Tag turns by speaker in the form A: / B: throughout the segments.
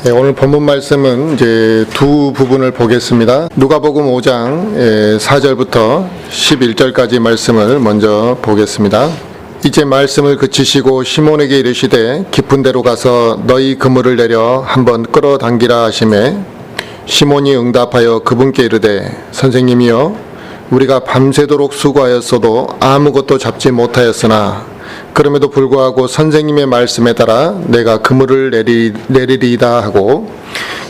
A: 네, 오늘 본문 말씀은 이제 두 부분을 보겠습니다. 누가복음 5장 4절부터 11절까지 말씀을 먼저 보겠습니다. 이제 말씀을 그치시고 시몬에게 이르시되 깊은 데로 가서 너희 그물을 내려 한번 끌어당기라 하시매 시몬이 응답하여 그분께 이르되 선생님이여 우리가 밤새도록 수고하였어도 아무것도 잡지 못하였으나 그럼에도 불구하고 선생님의 말씀에 따라 내가 그물을 내리리이다 하고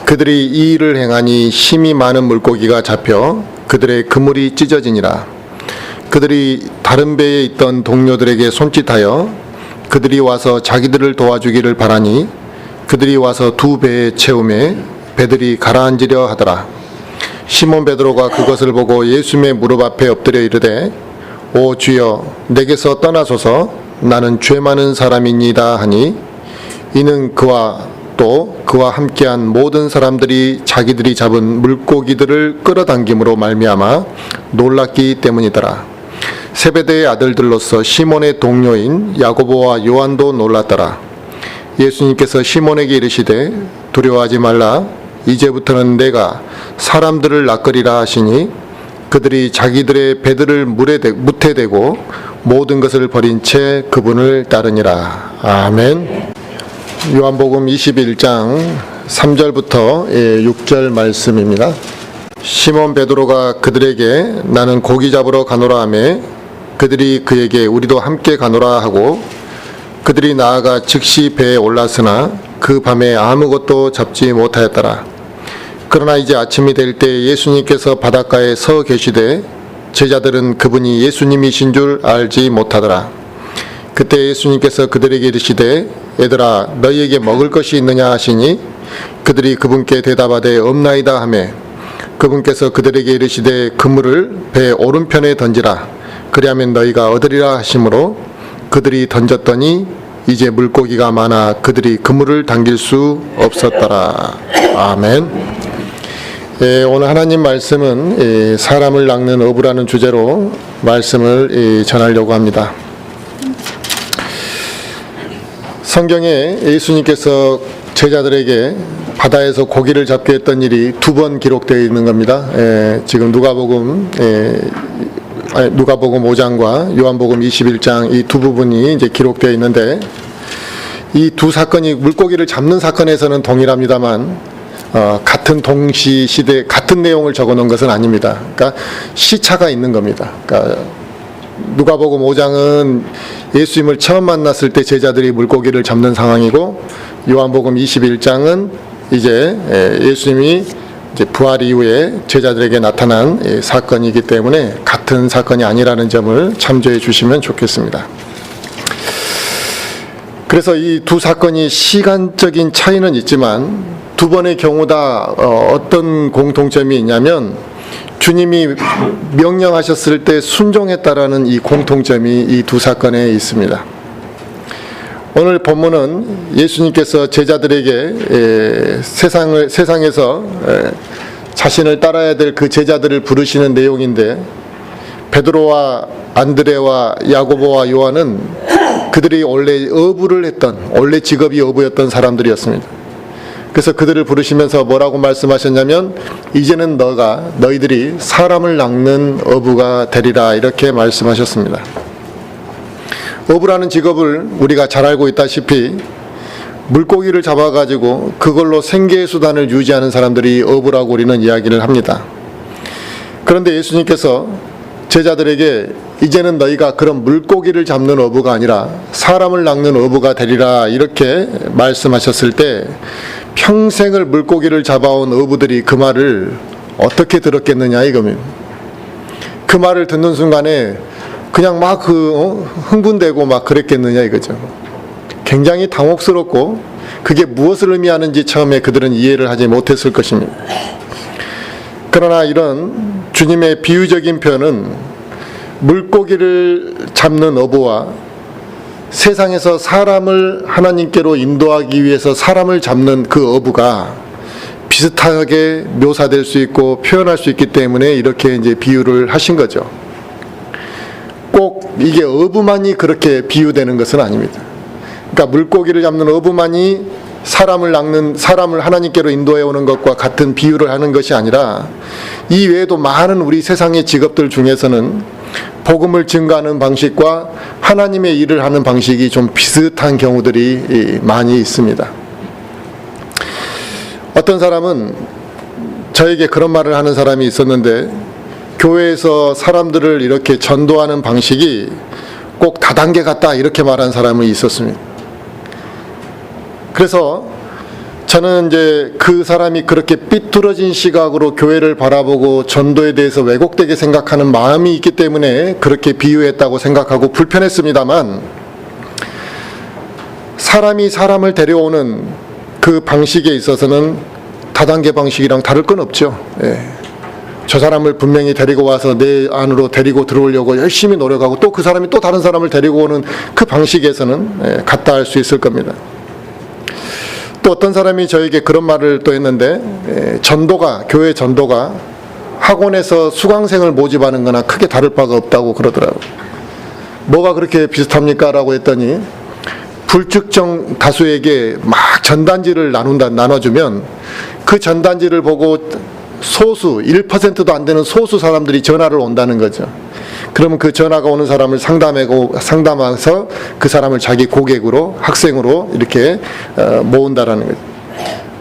A: 그들이 이 일을 행하니 힘이 많은 물고기가 잡혀 그들의 그물이 찢어지니라. 그들이 다른 배에 있던 동료들에게 손짓하여 그들이 와서 자기들을 도와주기를 바라니 그들이 와서 두 배에 채우매 배들이 가라앉으려 하더라. 시몬 베드로가 그것을 보고 예수님의 무릎 앞에 엎드려 이르되 오 주여 내게서 떠나소서 나는 죄 많은 사람이니이다 하니 이는 그와 또 그와 함께한 모든 사람들이 자기들이 잡은 물고기들을 끌어당김으로 말미암아 놀랐기 때문이더라. 세베대의 아들들로서 시몬의 동료인 야고보와 요한도 놀랐더라. 예수님께서 시몬에게 이르시되 두려워하지 말라. 이제부터는 내가 사람들을 낚으리라 하시니 그들이 자기들의 배들을 무태 대고 모든 것을 버린 채 그분을 따르니라. 아멘. 요한복음 21장 3절부터 6절 말씀입니다. 시몬 베드로가 그들에게 나는 고기 잡으러 가노라 하매 그들이 그에게 우리도 함께 가노라 하고 그들이 나아가 즉시 배에 올랐으나 그 밤에 아무것도 잡지 못하였더라. 그러나 이제 아침이 될 때 예수님께서 바닷가에 서 계시되 제자들은 그분이 예수님이신 줄 알지 못하더라. 그때 예수님께서 그들에게 이르시되 얘들아 너희에게 먹을 것이 있느냐 하시니 그들이 그분께 대답하되 없나이다 하매 그분께서 그들에게 이르시되 그물을 배 오른편에 던지라. 그리하면 너희가 얻으리라 하시므로 그들이 던졌더니 이제 물고기가 많아 그들이 그물을 당길 수 없었더라. 아멘. 오늘 하나님 말씀은 사람을 낚는 어부라는 주제로 말씀을 전하려고 합니다. 성경에 예수님께서 제자들에게 바다에서 고기를 잡게 했던 일이 두 번 기록되어 있는 겁니다. 지금 누가복음 5장과 요한복음 21장 이 두 부분이 이제 기록되어 있는데 이 두 사건이 물고기를 잡는 사건에서는 동일합니다만 같은 동시 시대 같은 내용을 적어놓은 것은 아닙니다. 그러니까 시차가 있는 겁니다. 그러니까 누가복음 5장은 예수님을 처음 만났을 때 제자들이 물고기를 잡는 상황이고 요한복음 21장은 이제 예수님이 이제 부활 이후에 제자들에게 나타난 사건이기 때문에 같은 사건이 아니라는 점을 참조해 주시면 좋겠습니다. 그래서 이 두 사건이 시간적인 차이는 있지만 두 번의 경우 다 어떤 공통점이 있냐면 주님이 명령하셨을 때 순종했다라는 이 공통점이 이 두 사건에 있습니다. 오늘 본문은 예수님께서 제자들에게 세상에서 자신을 따라야 될 그 제자들을 부르시는 내용인데 베드로와 안드레와 야고보와 요한은 그들이 원래 원래 직업이 어부였던 사람들이었습니다. 그래서 그들을 부르시면서 뭐라고 말씀하셨냐면 이제는 너희들이 사람을 낚는 어부가 되리라 이렇게 말씀하셨습니다. 어부라는 직업을 우리가 잘 알고 있다시피 물고기를 잡아가지고 그걸로 생계의 수단을 유지하는 사람들이 어부라고 우리는 이야기를 합니다. 그런데 예수님께서 제자들에게 이제는 너희가 그런 물고기를 잡는 어부가 아니라 사람을 낚는 어부가 되리라 이렇게 말씀하셨을 때 평생을 물고기를 잡아온 어부들이 그 말을 어떻게 들었겠느냐 이겁니다. 그 말을 듣는 순간에 그냥 막 흥분되고 막 그랬겠느냐 이거죠. 굉장히 당혹스럽고 그게 무엇을 의미하는지 처음에 그들은 이해를 하지 못했을 것입니다. 그러나 이런 주님의 비유적인 표현은 물고기를 잡는 어부와 세상에서 사람을 하나님께로 인도하기 위해서 사람을 잡는 그 어부가 비슷하게 묘사될 수 있고 표현할 수 있기 때문에 이렇게 이제 비유를 하신 거죠. 꼭 이게 어부만이 그렇게 비유되는 것은 아닙니다. 그러니까 물고기를 잡는 어부만이 사람을 하나님께로 인도해 오는 것과 같은 비유를 하는 것이 아니라 이 외에도 많은 우리 세상의 직업들 중에서는 복음을 증거하는 방식과 하나님의 일을 하는 방식이 좀 비슷한 경우들이 많이 있습니다. 어떤 사람은 저에게 그런 말을 하는 사람이 있었는데, 교회에서 사람들을 이렇게 전도하는 방식이 꼭 다단계 같다 이렇게 말한 사람이 있었습니다. 그래서 저는 이제 그 사람이 그렇게 삐뚤어진 시각으로 교회를 바라보고 전도에 대해서 왜곡되게 생각하는 마음이 있기 때문에 그렇게 비유했다고 생각하고 불편했습니다만, 사람이 사람을 데려오는 그 방식에 있어서는 다단계 방식이랑 다를 건 없죠. 저 사람을 분명히 데리고 와서 내 안으로 데리고 들어오려고 열심히 노력하고 또 그 사람이 또 다른 사람을 데리고 오는 그 방식에서는 같다 할 수 있을 겁니다. 또 어떤 사람이 저에게 그런 말을 또 했는데, 교회 전도가 학원에서 수강생을 모집하는 거나 크게 다를 바가 없다고 그러더라고요. 뭐가 그렇게 비슷합니까? 라고 했더니, 불특정 다수에게 막 전단지를 나눠주면 그 전단지를 보고 소수, 1%도 안 되는 소수 사람들이 전화를 온다는 거죠. 그러면 그 전화가 오는 사람을 상담해서 그 사람을 자기 고객으로, 학생으로 이렇게 모은다라는 거죠.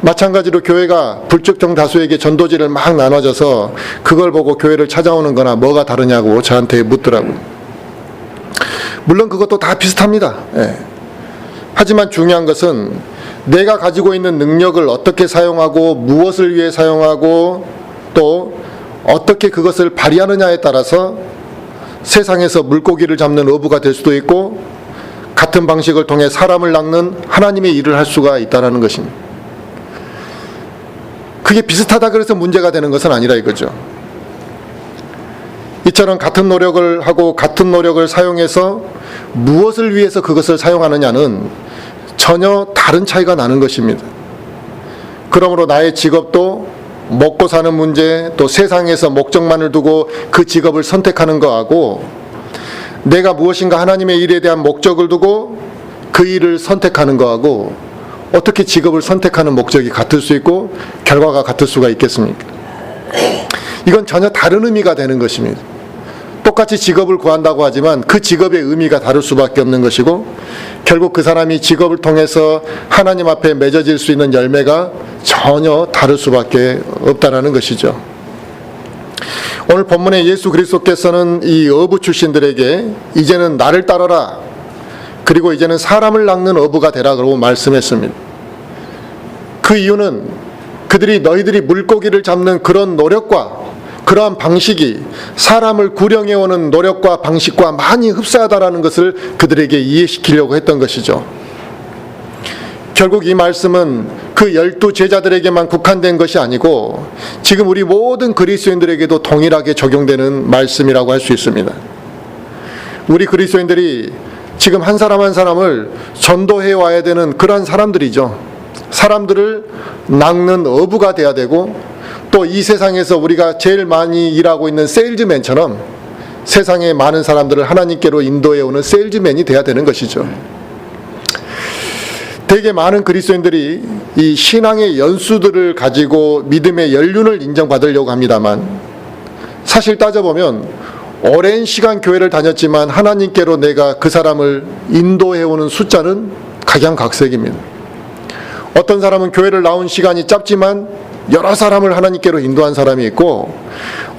A: 마찬가지로 교회가 불특정 다수에게 전도지를 막 나눠줘서 그걸 보고 교회를 찾아오는 거나 뭐가 다르냐고 저한테 묻더라고요. 물론 그것도 다 비슷합니다. 하지만 중요한 것은 내가 가지고 있는 능력을 어떻게 사용하고 무엇을 위해 사용하고 또 어떻게 그것을 발휘하느냐에 따라서 세상에서 물고기를 잡는 어부가 될 수도 있고 같은 방식을 통해 사람을 낚는 하나님의 일을 할 수가 있다는 것입니다. 그게 비슷하다 그래서 문제가 되는 것은 아니라 이거죠. 이처럼 같은 노력을 하고 같은 노력을 사용해서 무엇을 위해서 그것을 사용하느냐는 전혀 다른 차이가 나는 것입니다. 그러므로 나의 직업도 먹고 사는 문제, 또 세상에서 목적만을 두고 그 직업을 선택하는 거하고, 내가 무엇인가 하나님의 일에 대한 목적을 두고 그 일을 선택하는 거하고 어떻게 직업을 선택하는 목적이 같을 수 있고 결과가 같을 수가 있겠습니까? 이건 전혀 다른 의미가 되는 것입니다. 똑같이 직업을 구한다고 하지만 그 직업의 의미가 다를 수밖에 없는 것이고, 결국 그 사람이 직업을 통해서 하나님 앞에 맺어질 수 있는 열매가 전혀 다를 수밖에 없다는 것이죠. 오늘 본문에 예수 그리스도께서는 이 어부 출신들에게 이제는 나를 따르라, 그리고 이제는 사람을 낚는 어부가 되라 그러고 말씀했습니다. 그 이유는 그들이 너희들이 물고기를 잡는 그런 노력과 그러한 방식이 사람을 구령해오는 노력과 방식과 많이 흡사하다라는 것을 그들에게 이해시키려고 했던 것이죠. 결국 이 말씀은 그 12 제자들에게만 국한된 것이 아니고 지금 우리 모든 그리스도인들에게도 동일하게 적용되는 말씀이라고 할 수 있습니다. 우리 그리스도인들이 지금 한 사람 한 사람을 전도해 와야 되는 그러한 사람들이죠. 사람들을 낚는 어부가 돼야 되고, 또 이 세상에서 우리가 제일 많이 일하고 있는 세일즈맨처럼 세상의 많은 사람들을 하나님께로 인도해 오는 세일즈맨이 돼야 되는 것이죠. 되게 많은 그리스도인들이 이 신앙의 연수들을 가지고 믿음의 연륜을 인정받으려고 합니다만, 사실 따져보면 오랜 시간 교회를 다녔지만 하나님께로 내가 그 사람을 인도해 오는 숫자는 각양각색입니다. 어떤 사람은 교회를 나온 시간이 짧지만 여러 사람을 하나님께로 인도한 사람이 있고,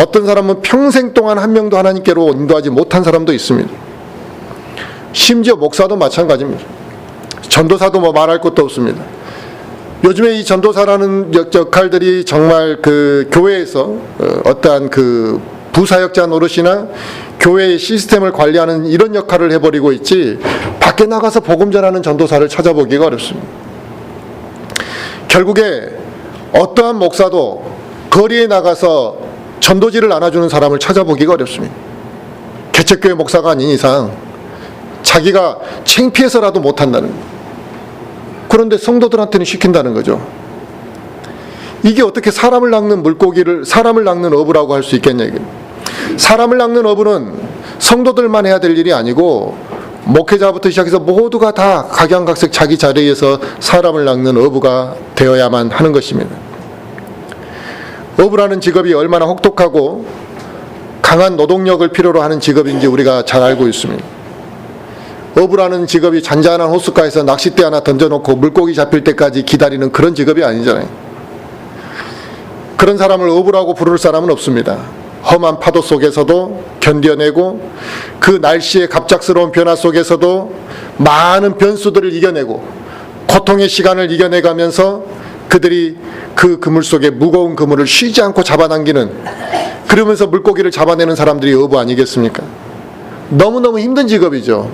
A: 어떤 사람은 평생 동안 한 명도 하나님께로 인도하지 못한 사람도 있습니다. 심지어 목사도 마찬가지입니다. 전도사도 뭐 말할 것도 없습니다. 요즘에 이 전도사라는 역할들이 정말 그 교회에서 어떠한 그 부사역자 노릇이나 교회의 시스템을 관리하는 이런 역할을 해버리고 있지, 밖에 나가서 복음 전하는 전도사를 찾아보기가 어렵습니다. 결국에 어떠한 목사도 거리에 나가서 전도지를 나눠주는 사람을 찾아보기가 어렵습니다. 개척교회 목사가 아닌 이상 자기가 창피해서라도 못한다는 거예요. 그런데 성도들한테는 시킨다는 거죠. 이게 어떻게 사람을 낚는 사람을 낚는 어부라고 할 수 있겠냐. 사람을 낚는 어부는 성도들만 해야 될 일이 아니고 목회자부터 시작해서 모두가 다 각양각색 자기 자리에서 사람을 낚는 어부가 되어야만 하는 것입니다. 어부라는 직업이 얼마나 혹독하고 강한 노동력을 필요로 하는 직업인지 우리가 잘 알고 있습니다. 어부라는 직업이 잔잔한 호숫가에서 낚싯대 하나 던져놓고 물고기 잡힐 때까지 기다리는 그런 직업이 아니잖아요. 그런 사람을 어부라고 부를 사람은 없습니다. 험한 파도 속에서도 견뎌내고 그 날씨의 갑작스러운 변화 속에서도 많은 변수들을 이겨내고 고통의 시간을 이겨내가면서 그들이 그 그물 속에 무거운 그물을 쉬지 않고 잡아당기는, 그러면서 물고기를 잡아내는 사람들이 어부 아니겠습니까? 너무너무 힘든 직업이죠.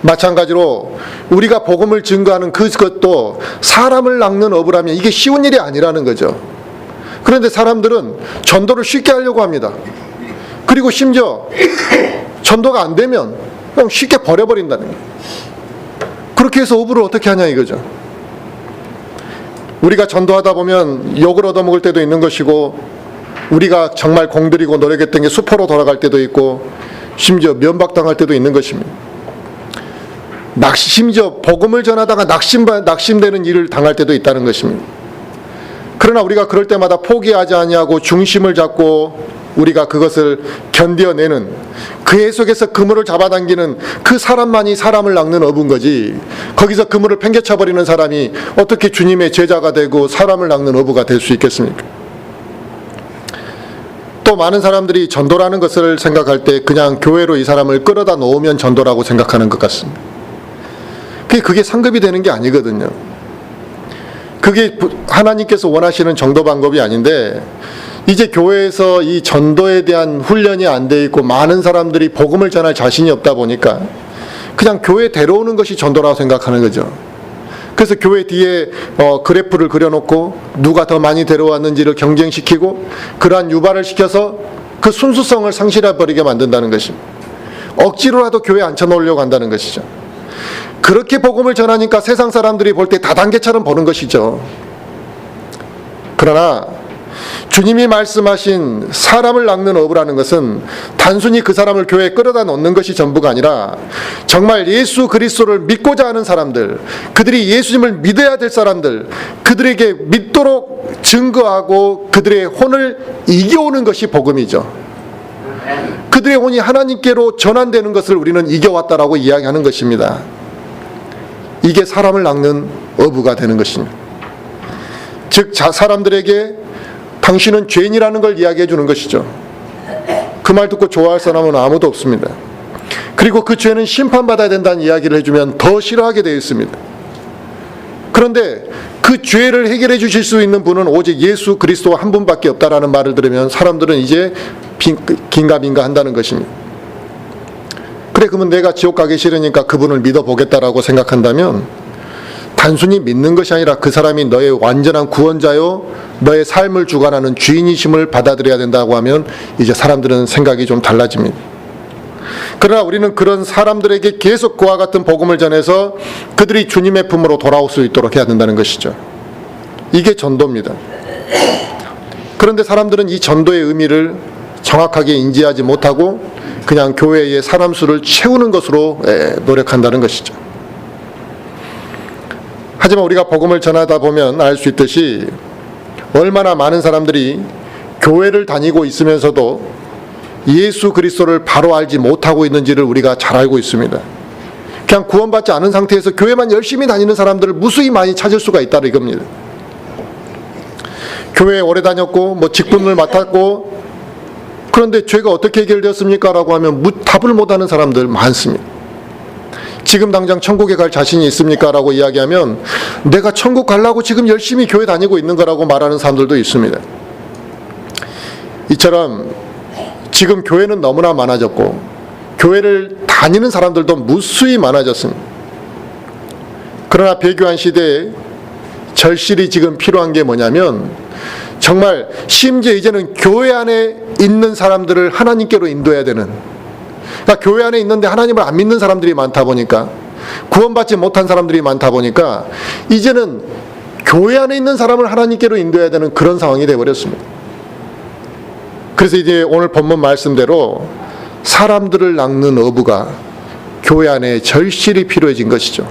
A: 마찬가지로 우리가 복음을 증거하는 그것도 사람을 낚는 어부라면 이게 쉬운 일이 아니라는 거죠. 그런데 사람들은 전도를 쉽게 하려고 합니다. 그리고 심지어 전도가 안 되면 그냥 쉽게 버려버린다는 거예요. 그렇게 해서 어부를 어떻게 하냐 이거죠. 우리가 전도하다 보면 욕을 얻어먹을 때도 있는 것이고, 우리가 정말 공들이고 노력했던 게 수포로 돌아갈 때도 있고, 심지어 면박당할 때도 있는 것입니다. 심지어 복음을 전하다가 낙심되는 일을 당할 때도 있다는 것입니다. 그러나 우리가 그럴 때마다 포기하지 아니하고 중심을 잡고 우리가 그것을 견뎌내는, 그 속에서 그물을 잡아당기는 그 사람만이 사람을 낚는 어부인 거지, 거기서 그물을 팽개쳐버리는 사람이 어떻게 주님의 제자가 되고 사람을 낚는 어부가 될 수 있겠습니까? 또 많은 사람들이 전도라는 것을 생각할 때 그냥 교회로 이 사람을 끌어다 놓으면 전도라고 생각하는 것 같습니다. 그게 상급이 되는 게 아니거든요. 그게 하나님께서 원하시는 전도 방법이 아닌데, 이제 교회에서 이 전도에 대한 훈련이 안 돼 있고 많은 사람들이 복음을 전할 자신이 없다 보니까 그냥 교회에 데려오는 것이 전도라고 생각하는 거죠. 그래서 교회 뒤에 그래프를 그려놓고 누가 더 많이 데려왔는지를 경쟁시키고 그러한 유발을 시켜서 그 순수성을 상실해버리게 만든다는 것입니다. 억지로라도 교회에 앉혀놓으려고 한다는 것이죠. 그렇게 복음을 전하니까 세상 사람들이 볼 때 다단계처럼 보는 것이죠. 그러나 주님이 말씀하신 사람을 낚는 어부라는 것은 단순히 그 사람을 교회에 끌어다 놓는 것이 전부가 아니라 정말 예수 그리스도를 믿고자 하는 사람들, 그들이 예수님을 믿어야 될 사람들, 그들에게 믿도록 증거하고 그들의 혼을 이겨오는 것이 복음이죠. 그들의 혼이 하나님께로 전환되는 것을 우리는 이겨왔다라고 이야기하는 것입니다. 이게 사람을 낚는 어부가 되는 것입니다. 즉 사람들에게 당신은 죄인이라는 걸 이야기해 주는 것이죠. 그 말 듣고 좋아할 사람은 아무도 없습니다. 그리고 그 죄는 심판받아야 된다는 이야기를 해주면 더 싫어하게 되어 있습니다. 그런데 그 죄를 해결해 주실 수 있는 분은 오직 예수 그리스도 한 분밖에 없다라는 말을 들으면 사람들은 이제 긴가민가 한다는 것입니다. 그래, 그러면 내가 지옥 가기 싫으니까 그분을 믿어보겠다라고 생각한다면 단순히 믿는 것이 아니라 그 사람이 너의 완전한 구원자요, 너의 삶을 주관하는 주인이심을 받아들여야 된다고 하면 이제 사람들은 생각이 좀 달라집니다. 그러나 우리는 그런 사람들에게 계속 그와 같은 복음을 전해서 그들이 주님의 품으로 돌아올 수 있도록 해야 된다는 것이죠. 이게 전도입니다. 그런데 사람들은 이 전도의 의미를 정확하게 인지하지 못하고 그냥 교회의 사람 수를 채우는 것으로 노력한다는 것이죠. 하지만 우리가 복음을 전하다 보면 알 수 있듯이 얼마나 많은 사람들이 교회를 다니고 있으면서도 예수 그리스도를 바로 알지 못하고 있는지를 우리가 잘 알고 있습니다. 그냥 구원받지 않은 상태에서 교회만 열심히 다니는 사람들을 무수히 많이 찾을 수가 있다 이겁니다. 교회에 오래 다녔고 직분을 맡았고 그런데 죄가 어떻게 해결되었습니까? 라고 하면 답을 못하는 사람들 많습니다. 지금 당장 천국에 갈 자신이 있습니까? 라고 이야기하면 내가 천국 가려고 지금 열심히 교회 다니고 있는 거라고 말하는 사람들도 있습니다. 이처럼 지금 교회는 너무나 많아졌고 교회를 다니는 사람들도 무수히 많아졌습니다. 그러나 배교한 시대에 절실히 지금 필요한 게 뭐냐면 정말 심지어 이제는 교회 안에 있는 사람들을 하나님께로 인도해야 되는, 그러니까 교회 안에 있는데 하나님을 안 믿는 사람들이 많다 보니까, 구원받지 못한 사람들이 많다 보니까 이제는 교회 안에 있는 사람을 하나님께로 인도해야 되는 그런 상황이 되어버렸습니다. 그래서 이제 오늘 본문 말씀대로 사람들을 낚는 어부가 교회 안에 절실히 필요해진 것이죠.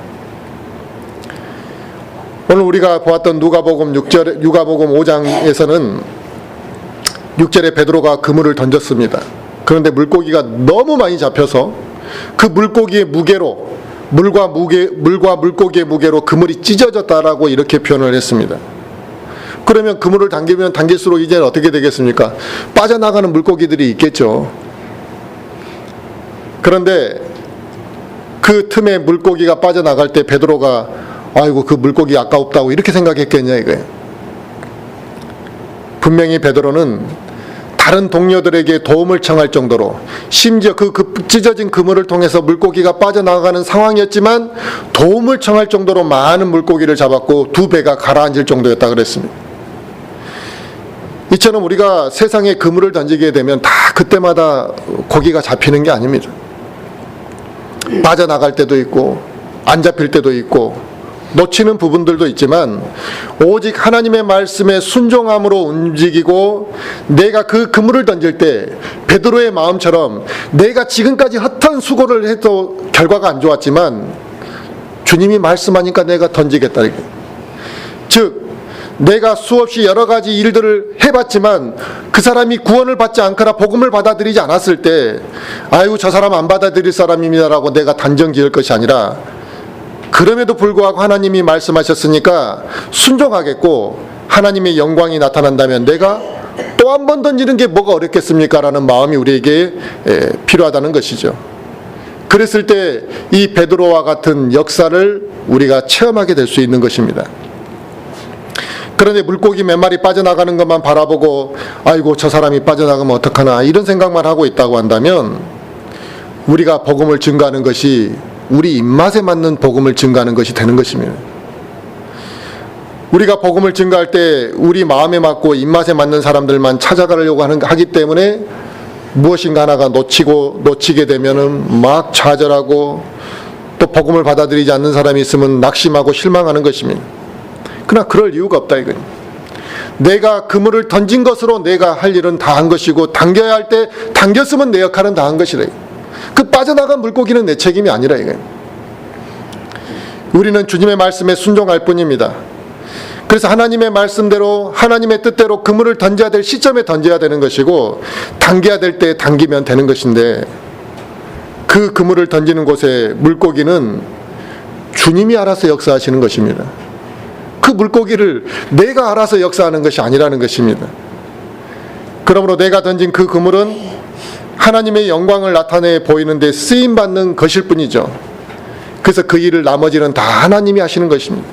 A: 오늘 우리가 보았던 누가복음 5장에서는 6절에 베드로가 그물을 던졌습니다. 그런데 물고기가 너무 많이 잡혀서 그 물고기의 무게로 물과 물고기의 무게로 그물이 찢어졌다라고 이렇게 표현을 했습니다. 그러면 그물을 당기면 당길수록 이제는 어떻게 되겠습니까? 빠져나가는 물고기들이 있겠죠. 그런데 그 틈에 물고기가 빠져나갈 때 베드로가 아이고 그 물고기 아까웠다고 이렇게 생각했겠냐 이거예요. 분명히 베드로는 다른 동료들에게 도움을 청할 정도로 심지어 그 찢어진 그물을 통해서 물고기가 빠져나가는 상황이었지만 도움을 청할 정도로 많은 물고기를 잡았고 두 배가 가라앉을 정도였다 그랬습니다. 이처럼 우리가 세상에 그물을 던지게 되면 다 그때마다 고기가 잡히는 게 아닙니다. 빠져나갈 때도 있고 안 잡힐 때도 있고 놓치는 부분들도 있지만 오직 하나님의 말씀에 순종함으로 움직이고 내가 그 그물을 던질 때 베드로의 마음처럼 내가 지금까지 헛한 수고를 해도 결과가 안 좋았지만 주님이 말씀하니까 내가 던지겠다. 즉 내가 수없이 여러 가지 일들을 해봤지만 그 사람이 구원을 받지 않거나 복음을 받아들이지 않았을 때 아이고 저 사람 안 받아들일 사람입니다라고 내가 단정 지을 것이 아니라 그럼에도 불구하고 하나님이 말씀하셨으니까 순종하겠고 하나님의 영광이 나타난다면 내가 또 한 번 던지는 게 뭐가 어렵겠습니까? 라는 마음이 우리에게 필요하다는 것이죠. 그랬을 때 이 베드로와 같은 역사를 우리가 체험하게 될 수 있는 것입니다. 그런데 물고기 몇 마리 빠져나가는 것만 바라보고 아이고 저 사람이 빠져나가면 어떡하나 이런 생각만 하고 있다고 한다면 우리가 복음을 증거하는 것이 우리 입맛에 맞는 복음을 증거하는 것이 되는 것입니다. 우리가 복음을 증거할 때 우리 마음에 맞고 입맛에 맞는 사람들만 찾아가려고 하기 때문에 무엇인가 하나가 놓치게 되면은 막 좌절하고 또 복음을 받아들이지 않는 사람이 있으면 낙심하고 실망하는 것입니다. 그러나 그럴 이유가 없다 이거예요. 내가 그물을 던진 것으로 내가 할 일은 다 한 것이고 당겨야 할 때 당겼으면 내 역할은 다 한 것이다. 그 빠져나간 물고기는 내 책임이 아니라 이거예요. 우리는 주님의 말씀에 순종할 뿐입니다. 그래서 하나님의 말씀대로 하나님의 뜻대로 그물을 던져야 될 시점에 던져야 되는 것이고 당겨야 될 때 당기면 되는 것인데 그 그물을 던지는 곳에 물고기는 주님이 알아서 역사하시는 것입니다. 그 물고기를 내가 알아서 역사하는 것이 아니라는 것입니다. 그러므로 내가 던진 그 그물은 하나님의 영광을 나타내 보이는데 쓰임받는 것일 뿐이죠. 그래서 그 일을 나머지는 다 하나님이 하시는 것입니다.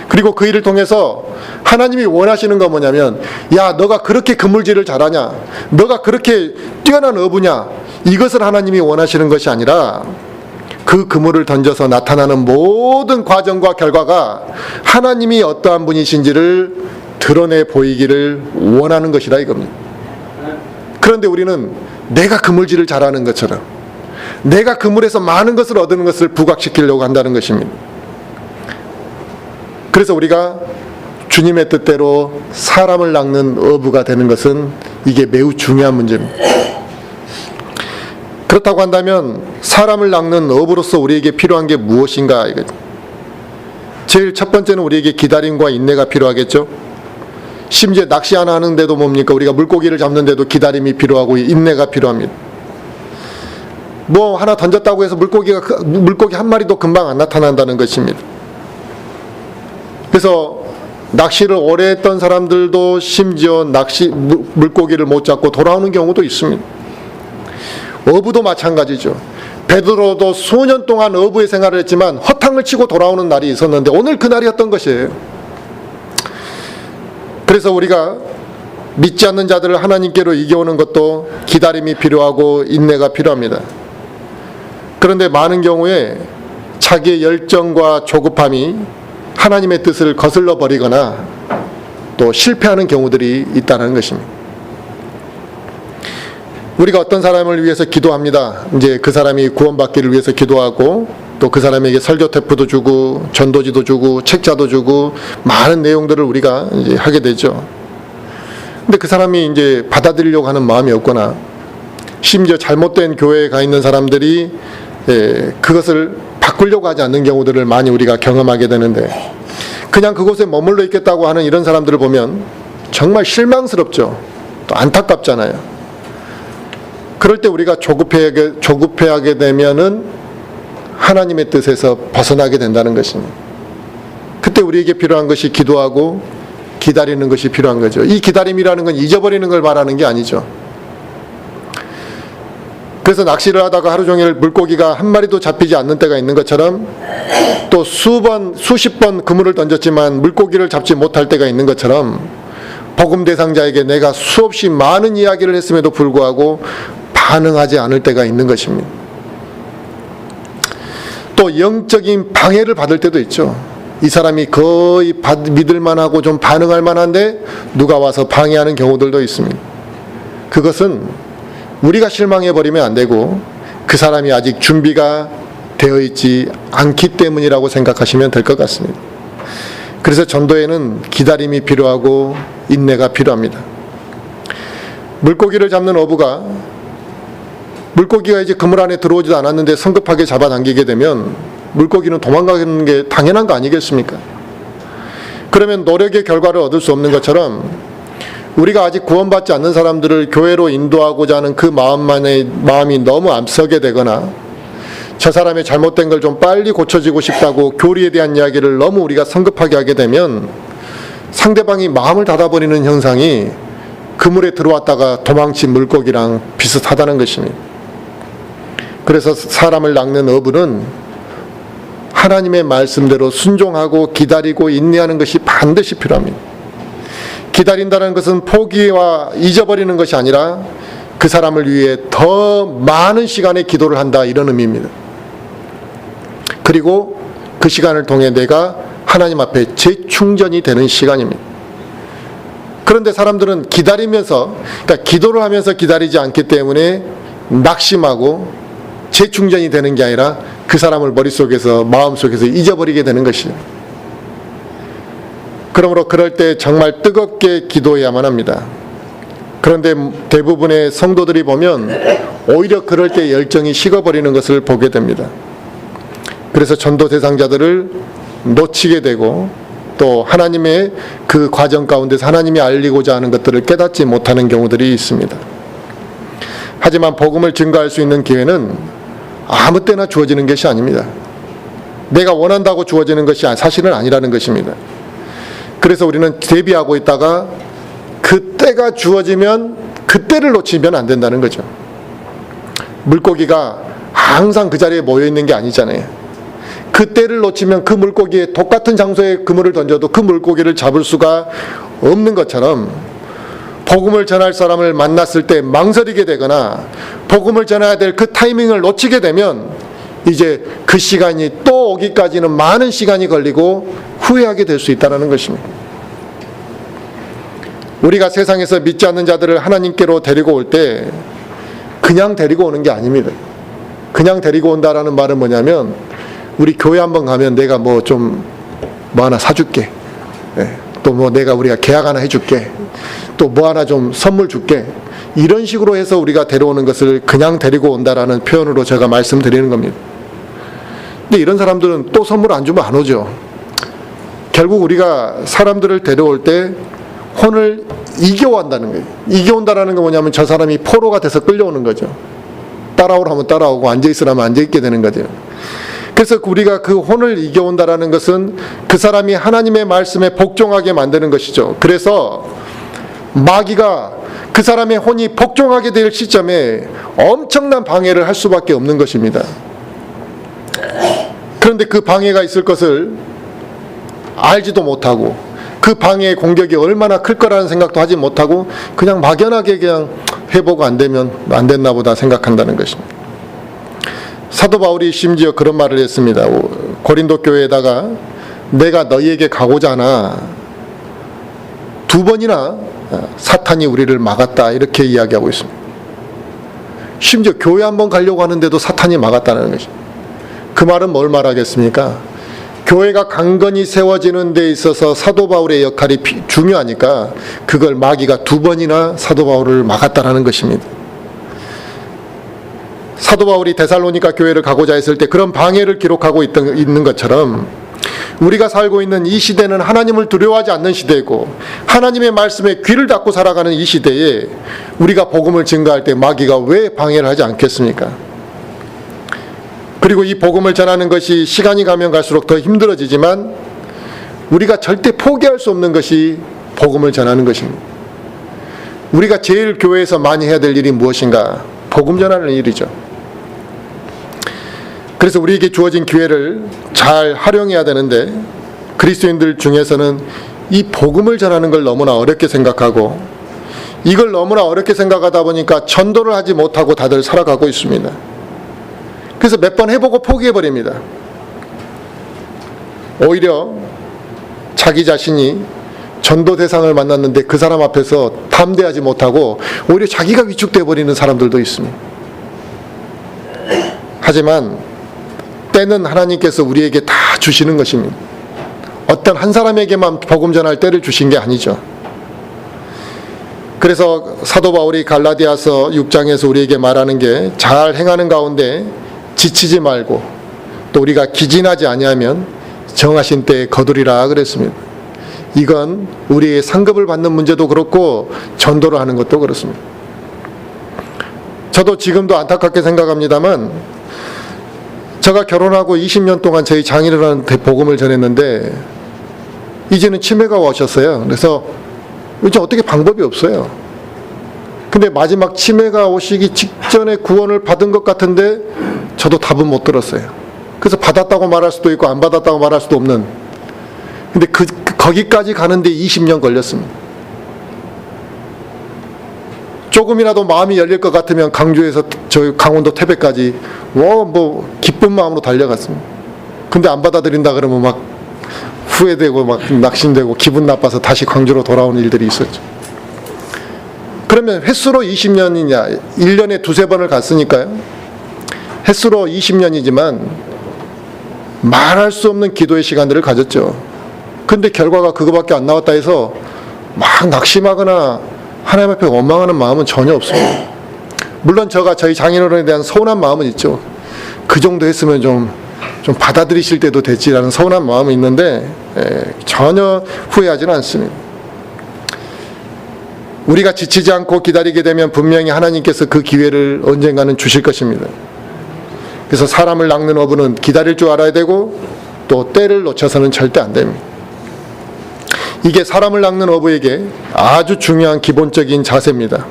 A: 그리고 그 일을 통해서 하나님이 원하시는 건 뭐냐면 야 너가 그렇게 그물질을 잘하냐 너가 그렇게 뛰어난 어부냐 이것을 하나님이 원하시는 것이 아니라 그 그물을 던져서 나타나는 모든 과정과 결과가 하나님이 어떠한 분이신지를 드러내 보이기를 원하는 것이라 이겁니다. 그런데 우리는 내가 그물질을 잘하는 것처럼 내가 그물에서 많은 것을 얻는 것을 부각시키려고 한다는 것입니다. 그래서 우리가 주님의 뜻대로 사람을 낚는 어부가 되는 것은 이게 매우 중요한 문제입니다. 그렇다고 한다면 사람을 낚는 어부로서 우리에게 필요한 게 무엇인가? 제일 첫 번째는 우리에게 기다림과 인내가 필요하겠죠. 심지어 낚시 하나 하는데도 뭡니까? 우리가 물고기를 잡는데도 기다림이 필요하고 인내가 필요합니다. 뭐 하나 던졌다고 해서 물고기 한 마리도 금방 안 나타난다는 것입니다. 그래서 낚시를 오래 했던 사람들도 심지어 물고기를 못 잡고 돌아오는 경우도 있습니다. 어부도 마찬가지죠. 베드로도 수년 동안 어부의 생활을 했지만 허탕을 치고 돌아오는 날이 있었는데 오늘 그 날이었던 것이에요. 그래서 우리가 믿지 않는 자들을 하나님께로 이겨오는 것도 기다림이 필요하고 인내가 필요합니다. 그런데 많은 경우에 자기의 열정과 조급함이 하나님의 뜻을 거슬러 버리거나 또 실패하는 경우들이 있다는 것입니다. 우리가 어떤 사람을 위해서 기도합니다. 이제 그 사람이 구원받기를 위해서 기도하고 또 그 사람에게 설교 테프도 주고 전도지도 주고 책자도 주고 많은 내용들을 우리가 이제 하게 되죠. 근데 그 사람이 이제 받아들이려고 하는 마음이 없거나 심지어 잘못된 교회에 가 있는 사람들이 그것을 바꾸려고 하지 않는 경우들을 많이 우리가 경험하게 되는데, 그냥 그곳에 머물러 있겠다고 하는 이런 사람들을 보면 정말 실망스럽죠. 또 안타깝잖아요. 그럴 때 우리가 조급해하게 되면은 하나님의 뜻에서 벗어나게 된다는 것입니다. 그때 우리에게 필요한 것이 기도하고 기다리는 것이 필요한 거죠. 이 기다림이라는 건 잊어버리는 걸 말하는 게 아니죠. 그래서 낚시를 하다가 하루 종일 물고기가 한 마리도 잡히지 않는 때가 있는 것처럼, 또 수십 번 그물을 던졌지만 물고기를 잡지 못할 때가 있는 것처럼, 복음 대상자에게 내가 수없이 많은 이야기를 했음에도 불구하고 반응하지 않을 때가 있는 것입니다. 또 영적인 방해를 받을 때도 있죠. 이 사람이 거의 믿을만하고 좀 반응할 만한데 누가 와서 방해하는 경우들도 있습니다. 그것은 우리가 실망해버리면 안 되고 그 사람이 아직 준비가 되어 있지 않기 때문이라고 생각하시면 될 것 같습니다. 그래서 전도에는 기다림이 필요하고 인내가 필요합니다. 물고기를 잡는 어부가 물고기가 이제 그물 안에 들어오지도 않았는데 성급하게 잡아당기게 되면 물고기는 도망가는 게 당연한 거 아니겠습니까? 그러면 노력의 결과를 얻을 수 없는 것처럼 우리가 아직 구원받지 않는 사람들을 교회로 인도하고자 하는 그 마음이 너무 앞서게 되거나, 저 사람의 잘못된 걸 좀 빨리 고쳐지고 싶다고 교리에 대한 이야기를 너무 우리가 성급하게 하게 되면 상대방이 마음을 닫아버리는 현상이 그물에 들어왔다가 도망친 물고기랑 비슷하다는 것입니다. 그래서 사람을 낚는 어부는 하나님의 말씀대로 순종하고 기다리고 인내하는 것이 반드시 필요합니다. 기다린다는 것은 포기와 잊어버리는 것이 아니라 그 사람을 위해 더 많은 시간의 기도를 한다, 이런 의미입니다. 그리고 그 시간을 통해 내가 하나님 앞에 재충전이 되는 시간입니다. 그런데 사람들은 기다리면서, 그러니까 기도를 하면서 기다리지 않기 때문에 낙심하고 재충전이 되는 게 아니라 그 사람을 머릿속에서, 마음속에서 잊어버리게 되는 것이에요. 그러므로 그럴 때 정말 뜨겁게 기도해야만 합니다. 그런데 대부분의 성도들이 보면 오히려 그럴 때 열정이 식어버리는 것을 보게 됩니다. 그래서 전도 대상자들을 놓치게 되고, 또 하나님의 그 과정 가운데서 하나님이 알리고자 하는 것들을 깨닫지 못하는 경우들이 있습니다. 하지만 복음을 증거할 수 있는 기회는 아무 때나 주어지는 것이 아닙니다. 내가 원한다고 주어지는 것이 사실은 아니라는 것입니다. 그래서 우리는 대비하고 있다가 그때가 주어지면 그때를 놓치면 안 된다는 거죠. 물고기가 항상 그 자리에 모여 있는 게 아니잖아요. 그때를 놓치면 그 물고기에 똑같은 장소에 그물을 던져도 그 물고기를 잡을 수가 없는 것처럼, 복음을 전할 사람을 만났을 때 망설이게 되거나 복음을 전해야 될 그 타이밍을 놓치게 되면 이제 그 시간이 또 오기까지는 많은 시간이 걸리고 후회하게 될 수 있다는 것입니다. 우리가 세상에서 믿지 않는 자들을 하나님께로 데리고 올 때 그냥 데리고 오는 게 아닙니다. 그냥 데리고 온다라는 말은 뭐냐면, 우리 교회 한번 가면 내가 뭐 하나 사줄게, 또 우리가 계약 하나 해줄게, 또 뭐 하나 좀 선물 줄게, 이런 식으로 해서 우리가 데려오는 것을 그냥 데리고 온다라는 표현으로 제가 말씀드리는 겁니다. 근데 이런 사람들은 또 선물 안 주면 안 오죠. 결국 우리가 사람들을 데려올 때 혼을 이겨온다는 거예요. 이겨온다라는 건 뭐냐면 저 사람이 포로가 돼서 끌려오는 거죠. 따라오라면 따라오고 앉아있으라면 앉아있게 되는 거죠. 그래서 우리가 그 혼을 이겨온다라는 것은 그 사람이 하나님의 말씀에 복종하게 만드는 것이죠. 그래서 마귀가 그 사람의 혼이 복종하게 될 시점에 엄청난 방해를 할 수밖에 없는 것입니다. 그런데 그 방해가 있을 것을 알지도 못하고, 그 방해의 공격이 얼마나 클 거라는 생각도 하지 못하고 그냥 막연하게 그냥 회복 안 되면 안 됐나 보다 생각한다는 것입니다. 사도 바울이 심지어 그런 말을 했습니다. 고린도 교회에다가 내가 너희에게 가고자 하나 2번이나 사탄이 우리를 막았다, 이렇게 이야기하고 있습니다. 심지어 교회 한번 가려고 하는데도 사탄이 막았다는 것입니다. 그 말은 뭘 말하겠습니까? 교회가 강건히 세워지는 데 있어서 사도 바울의 역할이 중요하니까 그걸 마귀가 2번이나 사도 바울을 막았다라는 것입니다. 사도 바울이 데살로니가 교회를 가고자 했을 때 그런 방해를 기록하고 있는 것처럼 우리가 살고 있는 이 시대는 하나님을 두려워하지 않는 시대이고 하나님의 말씀에 귀를 닫고 살아가는 이 시대에 우리가 복음을 증거할 때 마귀가 왜 방해를 하지 않겠습니까? 그리고 이 복음을 전하는 것이 시간이 가면 갈수록 더 힘들어지지만 우리가 절대 포기할 수 없는 것이 복음을 전하는 것입니다. 우리가 제일 교회에서 많이 해야 될 일이 무엇인가? 복음 전하는 일이죠. 그래서 우리에게 주어진 기회를 잘 활용해야 되는데 그리스도인들 중에서는 이 복음을 전하는 걸 너무나 어렵게 생각하고 이걸 너무나 어렵게 생각하다 보니까 전도를 하지 못하고 다들 살아가고 있습니다. 그래서 몇 번 해보고 포기해버립니다. 오히려 자기 자신이 전도 대상을 만났는데 그 사람 앞에서 담대하지 못하고 오히려 자기가 위축돼 버리는 사람들도 있습니다. 하지만 때는 하나님께서 우리에게 다 주시는 것입니다. 어떤 한 사람에게만 복음 전할 때를 주신 게 아니죠. 그래서 사도 바울이 갈라디아서 6장에서 우리에게 말하는 게 잘 행하는 가운데 지치지 말고 또 우리가 기진하지 아니하면 정하신 때에 거두리라 그랬습니다. 이건 우리의 상급을 받는 문제도 그렇고 전도를 하는 것도 그렇습니다. 저도 지금도 안타깝게 생각합니다만 제가 결혼하고 20년 동안 저희 장인어른한테 복음을 전했는데 이제는 치매가 오셨어요. 그래서 이제 어떻게 방법이 없어요. 근데 마지막 치매가 오시기 직전에 구원을 받은 것 같은데 저도 답은 못 들었어요. 그래서 받았다고 말할 수도 있고 안 받았다고 말할 수도 없는. 근데 거기까지 가는데 20년 걸렸습니다. 조금이라도 마음이 열릴 것 같으면 강주에서 저 강원도 태백까지 기쁜 마음으로 달려갔습니다. 근데 안 받아들인다 그러면 막 후회되고 막 낙심되고 기분 나빠서 다시 광주로 돌아오는 일들이 있었죠. 그러면 횟수로 20년이냐 1년에 두세 번을 갔으니까요. 횟수로 20년이지만 말할 수 없는 기도의 시간들을 가졌죠. 근데 결과가 그거밖에 안 나왔다 해서 막 낙심하거나 하나님 앞에 원망하는 마음은 전혀 없습니다. 물론 저희 장인어른에 대한 서운한 마음은 있죠. 그 정도 했으면 좀 받아들이실 때도 됐지라는 서운한 마음은 있는데 전혀 후회하지는 않습니다. 우리가 지치지 않고 기다리게 되면 분명히 하나님께서 그 기회를 언젠가는 주실 것입니다. 그래서 사람을 낚는 어부는 기다릴 줄 알아야 되고 또 때를 놓쳐서는 절대 안 됩니다. 이게 사람을 낚는 어부에게 아주 중요한 기본적인 자세입니다.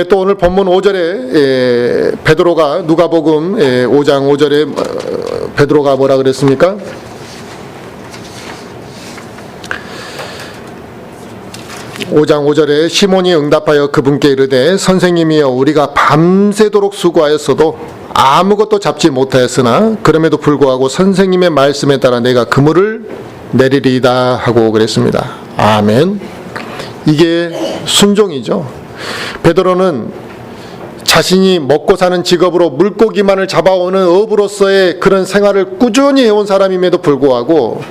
A: 또 오늘 본문 5절에 베드로가 누가복음 5장 5절에 베드로가 뭐라 그랬습니까? (5장 5절에) 시몬이 응답하여 그분께 이르되 선생님이여 우리가 밤새도록 수고하였어도 아무것도 잡지 못하였으나 그럼에도 불구하고 선생님의 말씀에 따라 내가 그물을 내리리이다 하고 그랬습니다. 아멘. 이게 순종이죠. 베드로는 자신이 먹고 사는 직업으로 물고기만을 잡아오는 어부로서의 그런 생활을 꾸준히 해온 사람임에도 불구하고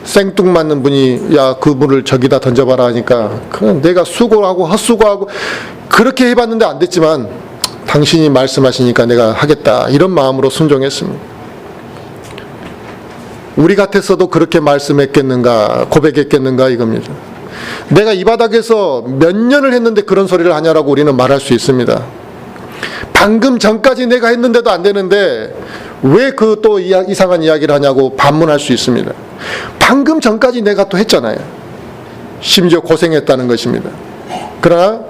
A: 생뚱맞는 분이 야 그 물을 저기다 던져봐라 하니까 그냥 내가 수고하고 헛수고하고 그렇게 해봤는데 안 됐지만 당신이 말씀하시니까 내가 하겠다 이런 마음으로 순종했습니다. 우리 같았어도 그렇게 말씀했겠는가 고백했겠는가 이겁니다. 내가 이 바닥에서 몇 년을 했는데 그런 소리를 하냐라고 우리는 말할 수 있습니다. 방금 전까지 내가 했는데도 안 되는데 왜 그 또 이상한 이야기를 하냐고 반문할 수 있습니다. 방금 전까지 내가 또 했잖아요. 심지어 고생했다는 것입니다. 그러나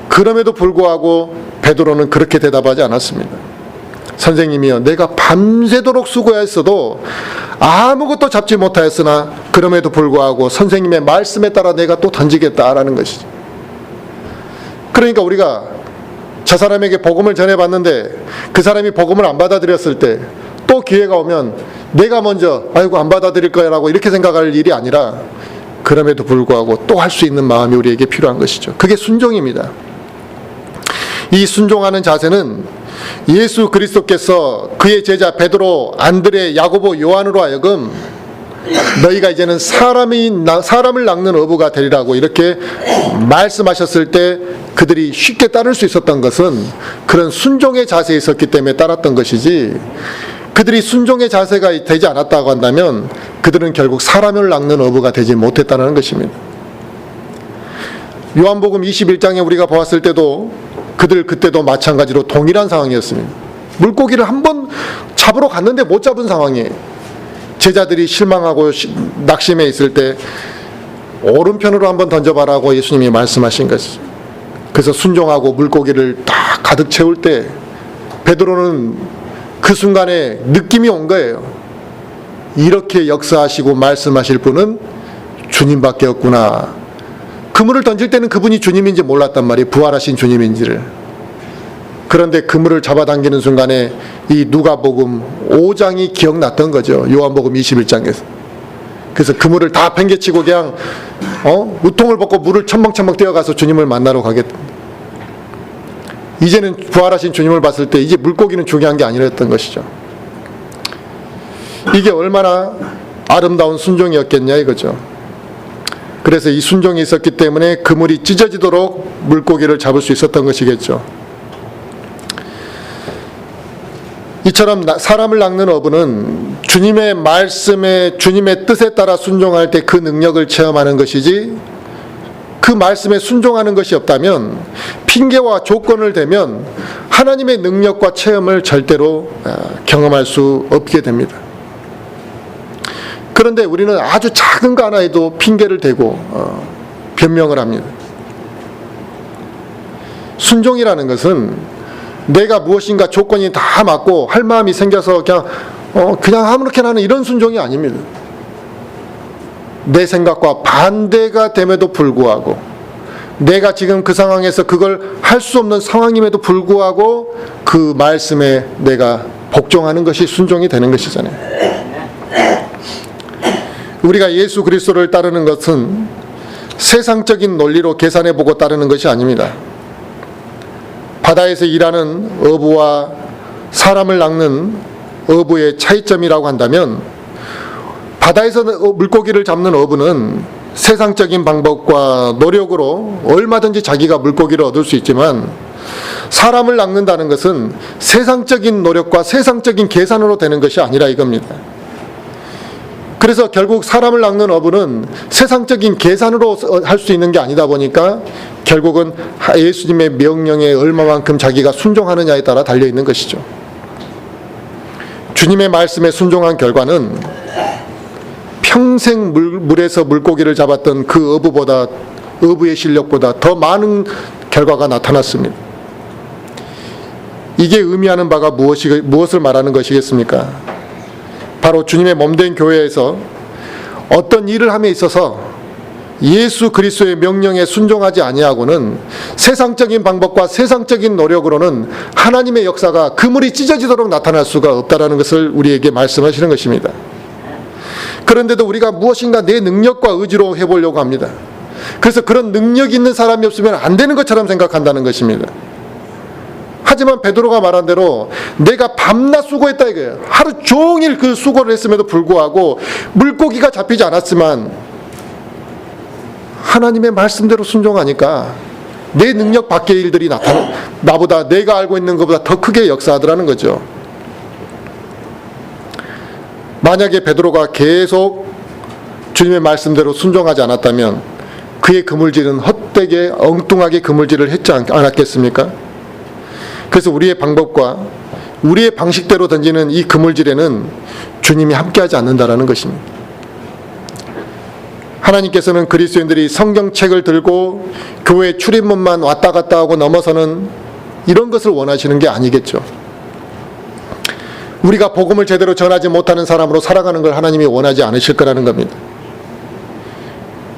A: 그럼에도 불구하고 베드로는 그렇게 대답하지 않았습니다. 선생님이여 내가 밤새도록 수고했어도 아무것도 잡지 못하였으나 그럼에도 불구하고 선생님의 말씀에 따라 내가 또 던지겠다라는 것이죠. 그러니까 우리가 저 사람에게 복음을 전해봤는데 그 사람이 복음을 안 받아들였을 때 또 기회가 오면 내가 먼저 아이고 안 받아들일 거야 라고 이렇게 생각할 일이 아니라 그럼에도 불구하고 또 할 수 있는 마음이 우리에게 필요한 것이죠. 그게 순종입니다. 이 순종하는 자세는 예수 그리스도께서 그의 제자 베드로, 안드레, 야고보, 요한으로 하여금 너희가 이제는 사람을 낚는 어부가 되리라고 이렇게 말씀하셨을 때 그들이 쉽게 따를 수 있었던 것은 그런 순종의 자세에 있었기 때문에 따랐던 것이지, 그들이 순종의 자세가 되지 않았다고 한다면 그들은 결국 사람을 낚는 어부가 되지 못했다는 것입니다. 요한복음 21장에 우리가 보았을 때도 그들 그때도 마찬가지로 동일한 상황이었습니다. 물고기를 한번 잡으러 갔는데 못 잡은 상황이에요. 제자들이 실망하고 낙심해 있을 때 오른편으로 한번 던져봐라고 예수님이 말씀하신 것이죠. 그래서 순종하고 물고기를 다 가득 채울 때 베드로는 그 순간에 느낌이 온 거예요. 이렇게 역사하시고 말씀하실 분은 주님밖에 없구나. 그물을 던질 때는 그분이 주님인지 몰랐단 말이에요. 부활하신 주님인지를. 그런데 그물을 잡아당기는 순간에 이 누가복음 5장이 기억났던 거죠. 요한복음 21장에서. 그래서 그물을 다 팽개치고 그냥 우통을 벗고 물을 첨벙첨벙 뛰어가서 주님을 만나러 가겠다. 이제는 부활하신 주님을 봤을 때 이제 물고기는 중요한 게 아니었던 것이죠. 이게 얼마나 아름다운 순종이었겠냐 이거죠. 그래서 이 순종이 있었기 때문에 그물이 찢어지도록 물고기를 잡을 수 있었던 것이겠죠. 이처럼 사람을 낚는 어부는 주님의 말씀에, 주님의 뜻에 따라 순종할 때 그 능력을 체험하는 것이지, 그 말씀에 순종하는 것이 없다면, 핑계와 조건을 대면 하나님의 능력과 체험을 절대로 경험할 수 없게 됩니다. 그런데 우리는 아주 작은 거 하나에도 핑계를 대고 변명을 합니다. 순종이라는 것은 내가 무엇인가 조건이 다 맞고 할 마음이 생겨서 그냥 아무렇게나 하는 이런 순종이 아닙니다. 내 생각과 반대가 됨에도 불구하고, 내가 지금 그 상황에서 그걸 할 수 없는 상황임에도 불구하고 그 말씀에 내가 복종하는 것이 순종이 되는 것이잖아요. 우리가 예수 그리스도를 따르는 것은 세상적인 논리로 계산해보고 따르는 것이 아닙니다. 바다에서 일하는 어부와 사람을 낚는 어부의 차이점이라고 한다면, 바다에서 물고기를 잡는 어부는 세상적인 방법과 노력으로 얼마든지 자기가 물고기를 얻을 수 있지만, 사람을 낚는다는 것은 세상적인 노력과 세상적인 계산으로 되는 것이 아니라 이겁니다. 그래서 결국 사람을 낚는 어부는 세상적인 계산으로 할 수 있는 게 아니다 보니까 결국은 예수님의 명령에 얼마만큼 자기가 순종하느냐에 따라 달려있는 것이죠. 주님의 말씀에 순종한 결과는 평생 물에서 물고기를 잡았던 그 어부의 실력보다 더 많은 결과가 나타났습니다. 이게 의미하는 바가 무엇을 말하는 것이겠습니까? 바로 주님의 몸된 교회에서 어떤 일을 함에 있어서 예수 그리스도의 명령에 순종하지 아니하고는 세상적인 방법과 세상적인 노력으로는 하나님의 역사가 그물이 찢어지도록 나타날 수가 없다는 것을 우리에게 말씀하시는 것입니다. 그런데도 우리가 무엇인가 내 능력과 의지로 해보려고 합니다. 그래서 그런 능력이 있는 사람이 없으면 안 되는 것처럼 생각한다는 것입니다. 하지만 베드로가 말한 대로 내가 밤낮 수고했다 이거예요. 하루 종일 그 수고를 했음에도 불구하고 물고기가 잡히지 않았지만 하나님의 말씀대로 순종하니까 내 능력 밖의 일들이 나보다 내가 알고 있는 것보다 더 크게 역사하더라는 거죠. 만약에 베드로가 계속 주님의 말씀대로 순종하지 않았다면 그의 그물질은 헛되게 엉뚱하게 그물질을 했지 않았겠습니까? 그래서 우리의 방법과 우리의 방식대로 던지는 이 그물질에는 주님이 함께하지 않는다라는 것입니다. 하나님께서는 그리스도인들이 성경책을 들고 교회 출입문만 왔다 갔다 하고 넘어서는 이런 것을 원하시는 게 아니겠죠. 우리가 복음을 제대로 전하지 못하는 사람으로 살아가는 걸 하나님이 원하지 않으실 거라는 겁니다.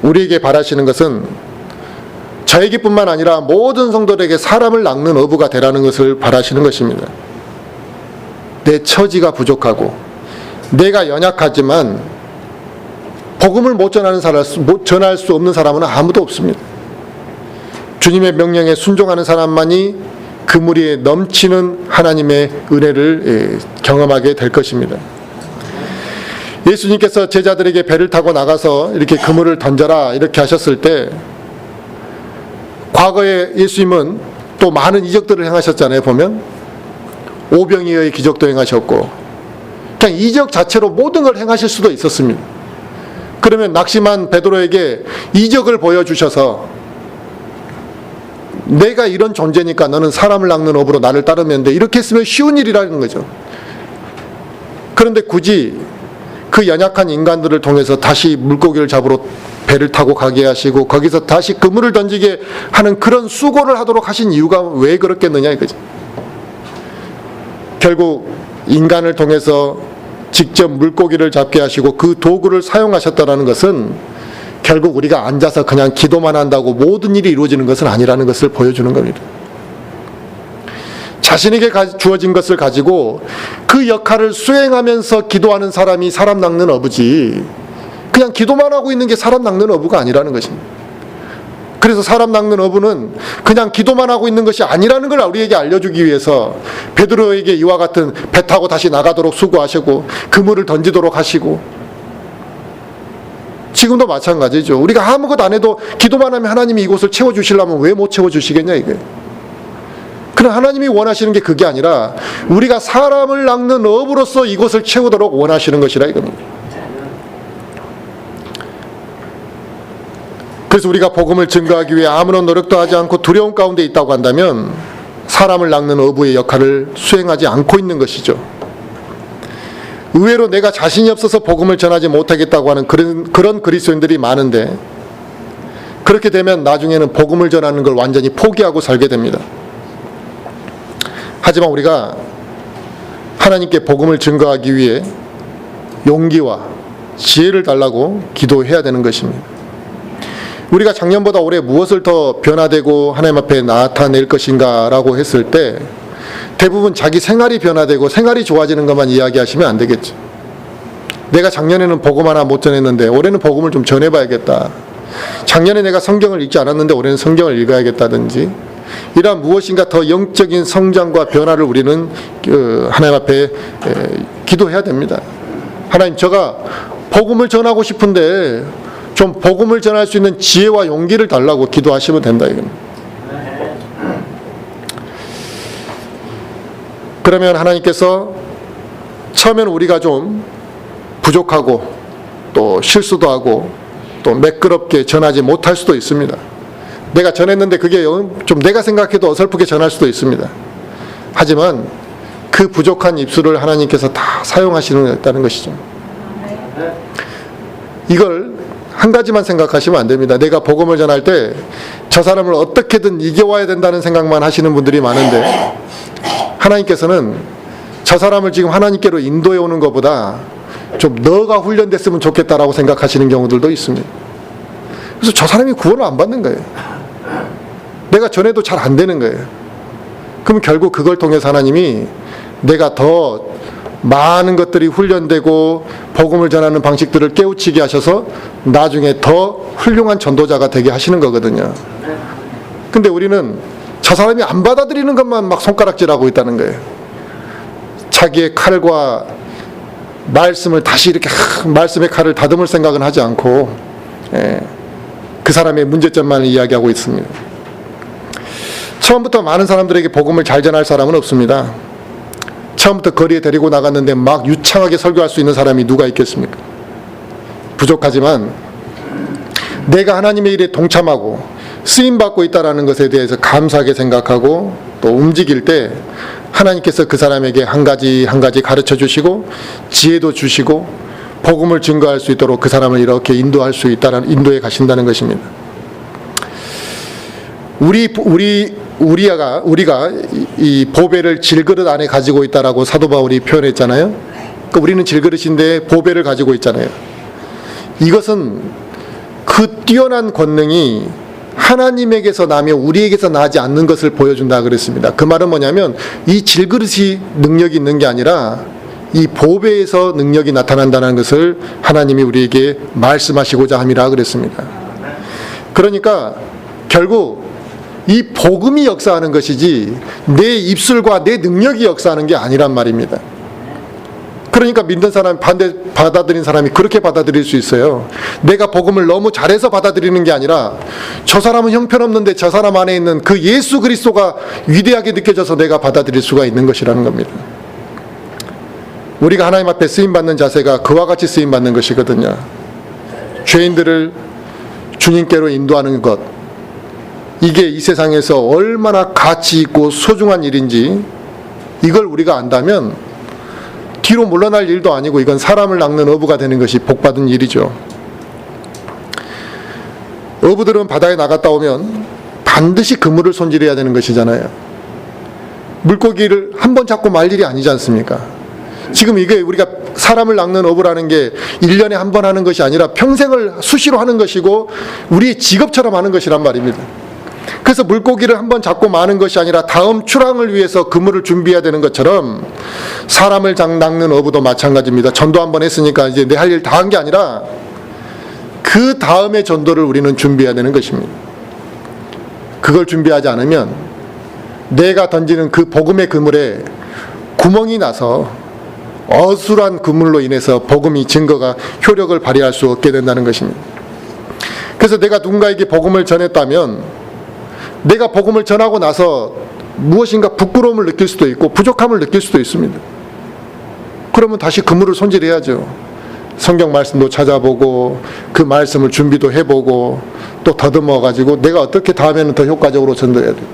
A: 우리에게 바라시는 것은 저에게뿐만 아니라 모든 성도들에게 사람을 낚는 어부가 되라는 것을 바라시는 것입니다. 내 처지가 부족하고 내가 연약하지만 복음을 못 전할 수 없는 사람은 아무도 없습니다. 주님의 명령에 순종하는 사람만이 그물이 넘치는 하나님의 은혜를 경험하게 될 것입니다. 예수님께서 제자들에게 배를 타고 나가서 이렇게 그물을 던져라 이렇게 하셨을 때, 과거에 예수님은 또 많은 이적들을 행하셨잖아요. 보면 오병이어의 기적도 행하셨고, 그냥 이적 자체로 모든 걸 행하실 수도 있었습니다. 그러면 낙심한 베드로에게 이적을 보여주셔서 내가 이런 존재니까 너는 사람을 낚는 업으로 나를 따르면 돼, 이렇게 했으면 쉬운 일이라는 거죠. 그런데 굳이 그 연약한 인간들을 통해서 다시 물고기를 잡으러 배를 타고 가게 하시고 거기서 다시 그물을 던지게 하는 그런 수고를 하도록 하신 이유가 왜 그렇겠느냐 이거죠. 결국 인간을 통해서 직접 물고기를 잡게 하시고 그 도구를 사용하셨다는 것은 결국 우리가 앉아서 그냥 기도만 한다고 모든 일이 이루어지는 것은 아니라는 것을 보여주는 겁니다. 자신에게 주어진 것을 가지고 그 역할을 수행하면서 기도하는 사람이 사람 낚는 어부지, 그냥 기도만 하고 있는 게 사람 낚는 어부가 아니라는 것입니다. 그래서 사람 낚는 어부는 그냥 기도만 하고 있는 것이 아니라는 걸 우리에게 알려주기 위해서 베드로에게 이와 같은 배 타고 다시 나가도록 수고하시고 그물을 던지도록 하시고, 지금도 마찬가지죠. 우리가 아무것도 안 해도 기도만 하면 하나님이 이곳을 채워주시려면 왜 못 채워주시겠냐 이게. 그러나 하나님이 원하시는 게 그게 아니라 우리가 사람을 낚는 업으로서 이곳을 채우도록 원하시는 것이라 이겁니다. 그래서 우리가 복음을 증거하기 위해 아무런 노력도 하지 않고 두려움 가운데 있다고 한다면 사람을 낚는 어부의 역할을 수행하지 않고 있는 것이죠. 의외로 내가 자신이 없어서 복음을 전하지 못하겠다고 하는 그런 그리스도인들이 많은데, 그렇게 되면 나중에는 복음을 전하는 걸 완전히 포기하고 살게 됩니다. 하지만 우리가 하나님께 복음을 증거하기 위해 용기와 지혜를 달라고 기도해야 되는 것입니다. 우리가 작년보다 올해 무엇을 더 변화되고 하나님 앞에 나타낼 것인가 라고 했을 때 대부분 자기 생활이 변화되고 생활이 좋아지는 것만 이야기하시면 안 되겠죠. 내가 작년에는 복음 하나 못 전했는데 올해는 복음을 좀 전해봐야겠다. 작년에 내가 성경을 읽지 않았는데 올해는 성경을 읽어야겠다든지, 이러한 무엇인가 더 영적인 성장과 변화를 우리는 하나님 앞에 기도해야 됩니다. 하나님, 제가 복음을 전하고 싶은데 좀 복음을 전할 수 있는 지혜와 용기를 달라고 기도하시면 된다 이겁니다. 그러면 하나님께서 처음에는 우리가 좀 부족하고 또 실수도 하고 또 매끄럽게 전하지 못할 수도 있습니다. 내가 전했는데 그게 좀 내가 생각해도 어설프게 전할 수도 있습니다. 하지만 그 부족한 입술을 하나님께서 다 사용하시는 것이죠. 이걸 한 가지만 생각하시면 안 됩니다. 내가 복음을 전할 때 저 사람을 어떻게든 이겨와야 된다는 생각만 하시는 분들이 많은데, 하나님께서는 저 사람을 지금 하나님께로 인도해 오는 것보다 좀 너가 훈련됐으면 좋겠다라고 생각하시는 경우들도 있습니다. 그래서 저 사람이 구원을 안 받는 거예요. 내가 전해도 잘 안 되는 거예요. 그럼 결국 그걸 통해서 하나님이 내가 더 많은 것들이 훈련되고 복음을 전하는 방식들을 깨우치게 하셔서 나중에 더 훌륭한 전도자가 되게 하시는 거거든요. 근데 우리는 저 사람이 안 받아들이는 것만 막 손가락질하고 있다는 거예요. 자기의 칼과 말씀을 다시 이렇게 말씀의 칼을 다듬을 생각은 하지 않고 그 사람의 문제점만 이야기하고 있습니다. 처음부터 많은 사람들에게 복음을 잘 전할 사람은 없습니다. 처음부터 거리에 데리고 나갔는데 막 유창하게 설교할 수 있는 사람이 누가 있겠습니까? 부족하지만 내가 하나님의 일에 동참하고 쓰임받고 있다는 것에 대해서 감사하게 생각하고 또 움직일 때 하나님께서 그 사람에게 한 가지 한 가지 가르쳐 주시고 지혜도 주시고 복음을 증거할 수 있도록 그 사람을 이렇게 인도할 수 있다는, 인도해 가신다는 것입니다. 우리가 이 보배를 질그릇 안에 가지고 있다라고 사도 바울이 표현했잖아요. 그러니까 우리는 질그릇인데 보배를 가지고 있잖아요. 이것은 그 뛰어난 권능이 하나님에게서 나며 우리에게서 나지 않는 것을 보여준다 그랬습니다. 그 말은 뭐냐면 이 질그릇이 능력이 있는 게 아니라 이 보배에서 능력이 나타난다는 것을 하나님이 우리에게 말씀하시고자 함이라 그랬습니다. 그러니까 결국 이 복음이 역사하는 것이지 내 입술과 내 능력이 역사하는 게 아니란 말입니다. 그러니까 믿는 사람이 받아들인 사람이 그렇게 받아들일 수 있어요. 내가 복음을 너무 잘해서 받아들이는 게 아니라 저 사람은 형편없는데 저 사람 안에 있는 그 예수 그리스도가 위대하게 느껴져서 내가 받아들일 수가 있는 것이라는 겁니다. 우리가 하나님 앞에 쓰임받는 자세가 그와 같이 쓰임받는 것이거든요. 죄인들을 주님께로 인도하는 것, 이게 이 세상에서 얼마나 가치 있고 소중한 일인지 이걸 우리가 안다면 뒤로 물러날 일도 아니고 이건 사람을 낚는 어부가 되는 것이 복받은 일이죠. 어부들은 바다에 나갔다 오면 반드시 그물을 손질해야 되는 것이잖아요. 물고기를 한 번 잡고 말 일이 아니지 않습니까? 지금 이게 우리가 사람을 낚는 어부라는 게 1년에 한 번 하는 것이 아니라 평생을 수시로 하는 것이고 우리의 직업처럼 하는 것이란 말입니다. 그래서 물고기를 한 번 잡고 마는 것이 아니라 다음 출항을 위해서 그물을 준비해야 되는 것처럼 사람을 낚는 어부도 마찬가지입니다. 전도 한 번 했으니까 이제 내 할 일 다 한 게 아니라 그 다음의 전도를 우리는 준비해야 되는 것입니다. 그걸 준비하지 않으면 내가 던지는 그 복음의 그물에 구멍이 나서 어수란 그물로 인해서 복음이 증거가 효력을 발휘할 수 없게 된다는 것입니다. 그래서 내가 누군가에게 복음을 전했다면 내가 복음을 전하고 나서 무엇인가 부끄러움을 느낄 수도 있고 부족함을 느낄 수도 있습니다. 그러면 다시 그물을 손질해야죠. 성경 말씀도 찾아보고 그 말씀을 준비도 해보고 또 더듬어 가지고 내가 어떻게 다음에는 더 효과적으로 전도해야 돼요.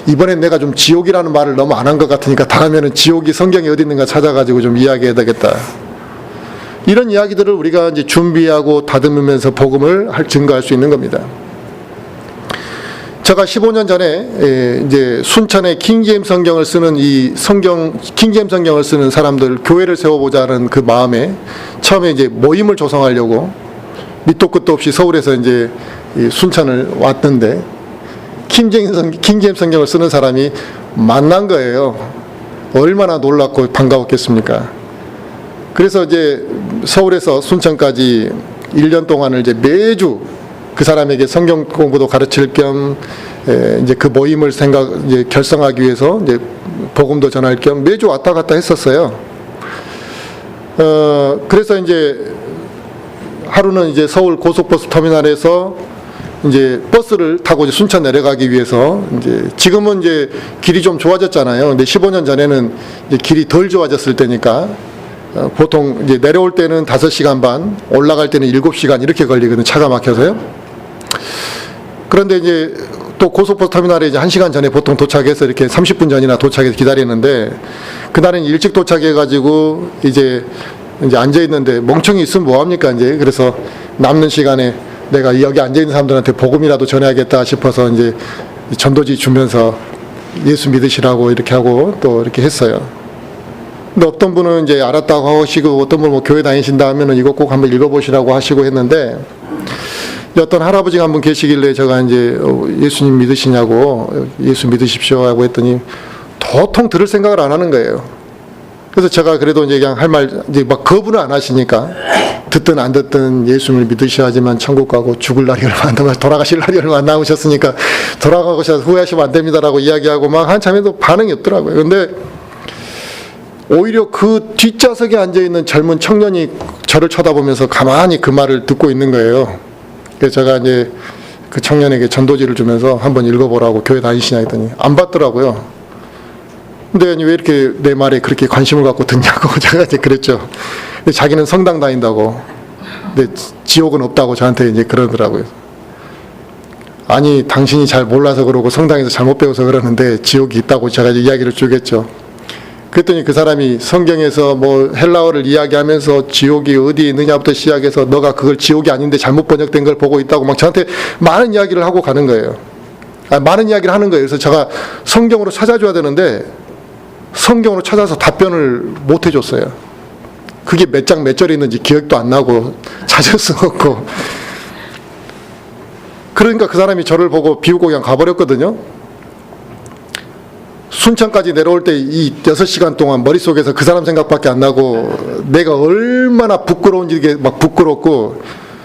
A: 이번엔 내가 좀 지옥이라는 말을 너무 안 한 것 같으니까 다음에는 지옥이 성경에 어디 있는가 찾아가지고 좀 이야기해야 되겠다. 이런 이야기들을 우리가 이제 준비하고 다듬으면서 복음을 증거할 수 있는 겁니다. 제가 15년 전에 이제 순천에 킹제임스 성경을 쓰는 킹제임스 성경을 쓰는 사람들 교회를 세워보자는 그 마음에 처음에 이제 모임을 조성하려고 밑도 끝도 없이 서울에서 이제 순천을 왔는데 킹제임스 성경을 쓰는 사람이 만난 거예요. 얼마나 놀랍고 반가웠겠습니까? 그래서 이제 서울에서 순천까지 1년 동안을 이제 매주 그 사람에게 성경 공부도 가르칠 겸 이제 그 모임을 이제 결성하기 위해서 이제 복음도 전할 겸 매주 왔다 갔다 했었어요. 그래서 이제 하루는 이제 서울 고속버스 터미널에서 이제 버스를 타고 이제 순천 내려가기 위해서 이제 지금은 이제 길이 좀 좋아졌잖아요. 근데 15년 전에는 이제 길이 덜 좋아졌을 때니까 보통 이제 내려올 때는 5시간 반, 올라갈 때는 7시간 이렇게 걸리거든요. 차가 막혀서요. 그런데 이제 또 고속버스 터미널에 이제 1시간 전에 보통 도착해서 이렇게 30분 전이나 도착해서 기다리는데 그날은 일찍 도착해가지고 이제 앉아 있는데 멍청이 있으면 뭐합니까 이제. 그래서 남는 시간에 내가 여기 앉아 있는 사람들한테 복음이라도 전해야겠다 싶어서 이제 전도지 주면서 예수 믿으시라고 이렇게 하고 또 이렇게 했어요. 근데 어떤 분은 이제 알았다고 하시고 어떤 분은 뭐 교회 다니신다 하면은 이거 꼭 한번 읽어보시라고 하시고 했는데 어떤 할아버지가 한 분 계시길래 제가 이제 예수님 믿으시냐고 예수 믿으십시오 하고 했더니 도통 들을 생각을 안 하는 거예요. 그래서 제가 그래도 이제 그냥 할 말 이제 막 거부는 안 하시니까 듣든 안 듣든 예수님을 믿으셔야지만 천국 가고 죽을 날이 얼마 안 남아 돌아가실 날이 얼마 안 남으셨으니까 돌아가셔서 후회하시면 안 됩니다라고 이야기하고 막 한참에도 반응이 없더라고요. 근데 오히려 그 뒷좌석에 앉아 있는 젊은 청년이 저를 쳐다보면서 가만히 그 말을 듣고 있는 거예요. 그래서 제가 이제 그 청년에게 전도지를 주면서 한번 읽어보라고 교회 다니시냐 했더니 안 받더라고요. 근데 왜 이렇게 내 말에 그렇게 관심을 갖고 듣냐고 제가 이제 그랬죠. 근데 자기는 성당 다닌다고, 근데 지옥은 없다고 저한테 이제 그러더라고요. 아니 당신이 잘 몰라서 그러고 성당에서 잘못 배워서 그러는데 지옥이 있다고 제가 이제 이야기를 주겠죠. 그랬더니 그 사람이 성경에서 뭐 헬라어를 이야기하면서 지옥이 어디에 있느냐부터 시작해서 너가 그걸 지옥이 아닌데 잘못 번역된 걸 보고 있다고 막 저한테 많은 이야기를 하고 가는 거예요. 많은 이야기를 하는 거예요. 그래서 제가 성경으로 찾아줘야 되는데 성경으로 찾아서 답변을 못 해줬어요. 그게 몇 장 몇 절에 있는지 기억도 안 나고 찾을 수 없고. 그러니까 그 사람이 저를 보고 비웃고 그냥 가버렸거든요. 순천까지 내려올 때 이 6시간 동안 머릿속에서 그 사람 생각밖에 안 나고 내가 얼마나 부끄러운지 이게 막 부끄럽고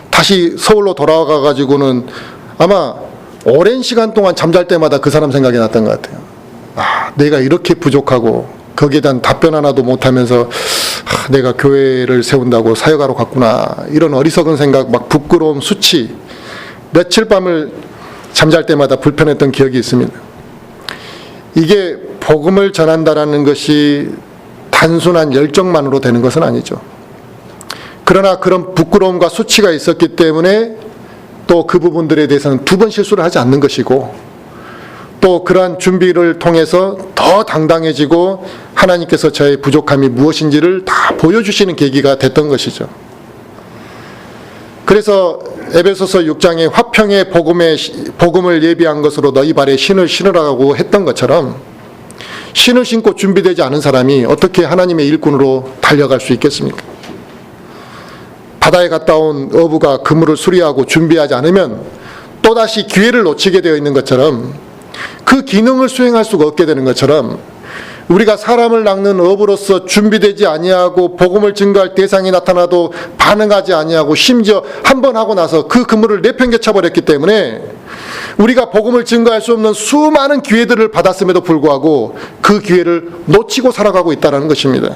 A: 다시 서울로 돌아가 가지고는 아마 오랜 시간 동안 잠잘 때마다 그 사람 생각이 났던 것 같아요. 아, 내가 이렇게 부족하고 거기에 대한 답변 하나도 못하면서 내가 교회를 세운다고 사역하러 갔구나, 이런 어리석은 생각, 막 부끄러움, 수치, 며칠 밤을 잠잘 때마다 불편했던 기억이 있습니다. 이게 복음을 전한다라는 것이 단순한 열정만으로 되는 것은 아니죠. 그러나 그런 부끄러움과 수치가 있었기 때문에 또 그 부분들에 대해서는 두 번 실수를 하지 않는 것이고, 또 그러한 준비를 통해서 더 당당해지고 하나님께서 저의 부족함이 무엇인지를 다 보여주시는 계기가 됐던 것이죠. 그래서 에베소서 6장에 화평의 복음을 예비한 것으로 너희 발에 신을 신으라고 했던 것처럼, 신을 신고 준비되지 않은 사람이 어떻게 하나님의 일꾼으로 달려갈 수 있겠습니까? 바다에 갔다 온 어부가 그물을 수리하고 준비하지 않으면 또다시 기회를 놓치게 되어 있는 것처럼, 그 기능을 수행할 수가 없게 되는 것처럼, 우리가 사람을 낚는 어부로서 준비되지 아니하고 복음을 증거할 대상이 나타나도 반응하지 아니하고, 심지어 한 번 하고 나서 그 그물을 내팽개쳐 버렸기 때문에 우리가 복음을 증거할 수 없는 수많은 기회들을 받았음에도 불구하고 그 기회를 놓치고 살아가고 있다는 것입니다.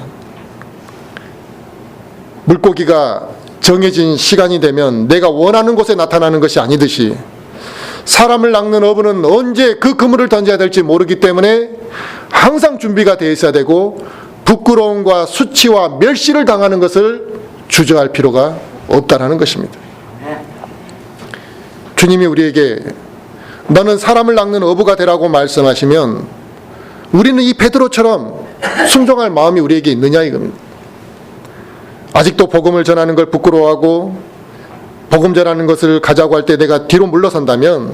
A: 물고기가 정해진 시간이 되면 내가 원하는 곳에 나타나는 것이 아니듯이, 사람을 낚는 어부는 언제 그 그물을 던져야 될지 모르기 때문에 항상 준비가 되어 있어야 되고, 부끄러움과 수치와 멸시를 당하는 것을 주저할 필요가 없다는 것입니다. 주님이 우리에게 너는 사람을 낚는 어부가 되라고 말씀하시면 우리는 이 베드로처럼 순종할 마음이 우리에게 있느냐 이겁니다. 아직도 복음을 전하는 걸 부끄러워하고 복음 전하는 것을 가자고 할 때 내가 뒤로 물러선다면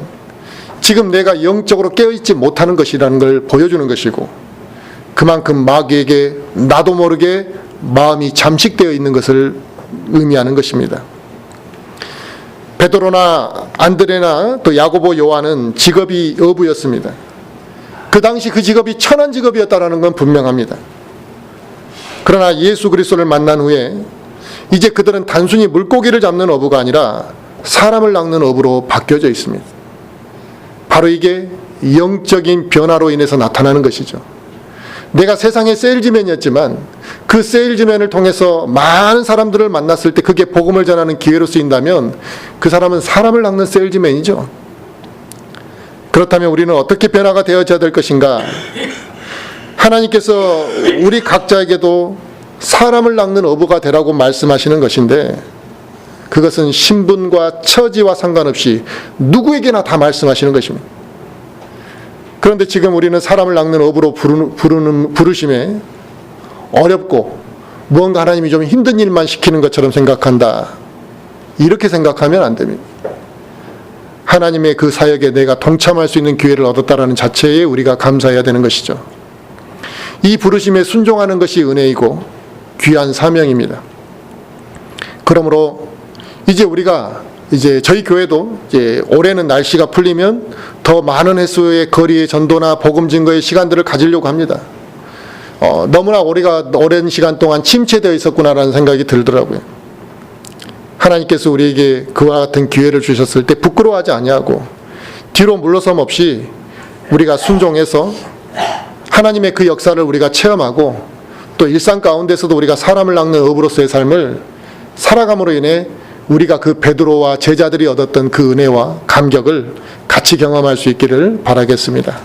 A: 지금 내가 영적으로 깨어있지 못하는 것이라는 걸 보여주는 것이고, 그만큼 마귀에게 나도 모르게 마음이 잠식되어 있는 것을 의미하는 것입니다. 베드로나 안드레나 또 야고보, 요한은 직업이 어부였습니다. 그 당시 그 직업이 천한 직업이었다는 건 분명합니다. 그러나 예수 그리스도를 만난 후에 이제 그들은 단순히 물고기를 잡는 어부가 아니라 사람을 낚는 어부로 바뀌어져 있습니다. 바로 이게 영적인 변화로 인해서 나타나는 것이죠. 내가 세상의 세일즈맨이었지만 그 세일즈맨을 통해서 많은 사람들을 만났을 때 그게 복음을 전하는 기회로 쓰인다면 그 사람은 사람을 낚는 세일즈맨이죠. 그렇다면 우리는 어떻게 변화가 되어져야 될 것인가? 하나님께서 우리 각자에게도 사람을 낚는 어부가 되라고 말씀하시는 것인데, 그것은 신분과 처지와 상관없이 누구에게나 다 말씀하시는 것입니다. 그런데 지금 우리는 사람을 낚는 어부로 부르심에 어렵고 무언가 하나님이 좀 힘든 일만 시키는 것처럼 생각한다, 이렇게 생각하면 안 됩니다. 하나님의 그 사역에 내가 동참할 수 있는 기회를 얻었다라는 자체에 우리가 감사해야 되는 것이죠. 이 부르심에 순종하는 것이 은혜이고 귀한 사명입니다. 그러므로 이제 우리가 저희 교회도 올해는 날씨가 풀리면 더 많은 횟수의 거리의 전도나 복음 증거의 시간들을 가지려고 합니다. 너무나 우리가 오랜 시간 동안 침체되어 있었구나라는 생각이 들더라고요. 하나님께서 우리에게 그와 같은 기회를 주셨을 때 부끄러워하지 아니하고 뒤로 물러섬 없이 우리가 순종해서 하나님의 그 역사를 우리가 체험하고, 또 일상 가운데서도 우리가 사람을 낚는 어부로서의 삶을 살아감으로 인해 우리가 그 베드로와 제자들이 얻었던 그 은혜와 감격을 같이 경험할 수 있기를 바라겠습니다.